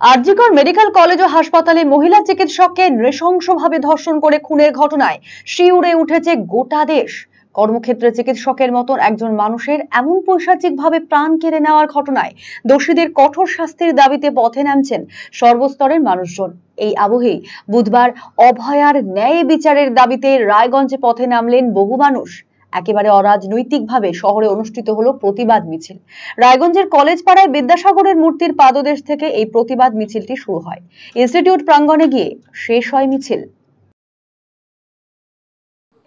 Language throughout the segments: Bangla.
আরজিকর মেডিকেল কলেজ ও হাসপাতালে মহিলা চিকিৎসককে নৃশংসভাবে ধর্ষণ করে খুনের ঘটনায় শিউরে উঠেছে গোটা দেশ। কর্মক্ষেত্রে চিকিৎসকের মতন একজন মানুষের এমন পৈশাচিকভাবে প্রাণ কেড়ে নেওয়ার ঘটনায় দোষীদের কঠোর শাস্তির দাবিতে পথে নামছেন সর্বস্তরের মানুষজন। এই আবহেই বুধবার অভয়ার ন্যায় বিচারের দাবিতে রায়গঞ্জে পথে নামলেন বহু মানুষ। একেবারে অরাজনৈতিকভাবে শহরে অনুষ্ঠিত হলো প্রতিবাদ মিছিল। রায়গঞ্জের কলেজ পাড়ায় বিদ্যাসাগরের মূর্তির পাদদেশ থেকে এই প্রতিবাদ মিছিলটি শুরু হয়। ইনস্টিটিউট প্রাঙ্গণে গিয়ে শেষ হয় মিছিল।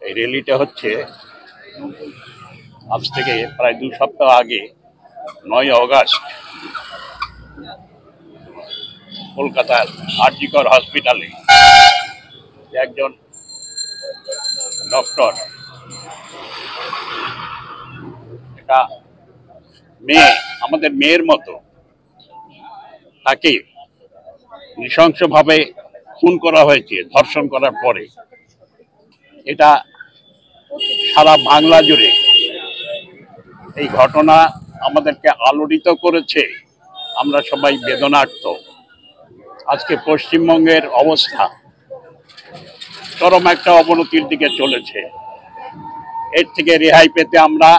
এই র্যালিটা হচ্ছে আজ থেকে প্রায় 2 সপ্তাহ আগে 9 আগস্ট কলকাতার আরজিকর হসপিটালে একজন ডক্টর একটা মেয়ে, আমাদের মেয়ের মতো, তাকে নৃশংসভাবে খুন করা হয়েছে ধর্ষণ করার পরে। এটা সারা বাংলা জুড়ে এই ঘটনা আমাদেরকে আলোড়িত করেছে। আমরা সবাই বেদনার্ত। আজকে পশ্চিমবঙ্গের অবস্থা চরম একটা অবনতির দিকে চলেছে। এর থেকে রেহাই পেতে আমরা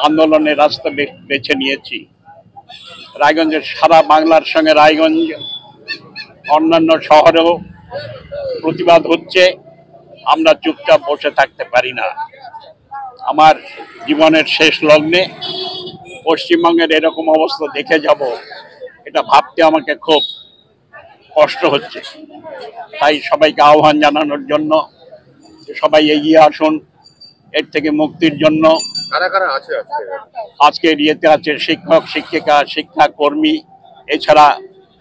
আন্দোলনের রাস্তা বেছে নিয়েছি। রায়গঞ্জের সারা বাংলার সঙ্গে রায়গঞ্জ অন্যান্য শহরেও প্রতিবাদ হচ্ছে। আমরা চুপচাপ বসে থাকতে পারি না। আমার জীবনের শেষ লগ্নে পশ্চিমবঙ্গের এরকম অবস্থা দেখে যাব, এটা ভাবতে আমাকে খুব কষ্ট হচ্ছে। তাই সবাইকে আহ্বান জানানোর জন্য সবাই এগিয়ে আসুন এর থেকে মুক্তির জন্য। আজকের ইয়েতে আছে শিক্ষক, শিক্ষিকা, শিক্ষাকর্মী, এছাড়া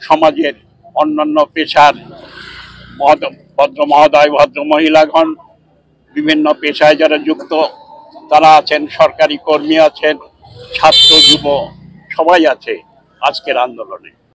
সমাজের অন্যান্য পেশার ভদ্র মহোদয়, ভদ্র মহিলাগণ, বিভিন্ন পেশায় যারা যুক্ত তারা আছেন, সরকারি কর্মী আছেন, ছাত্র যুব সবাই আছে আজকের আন্দোলনে।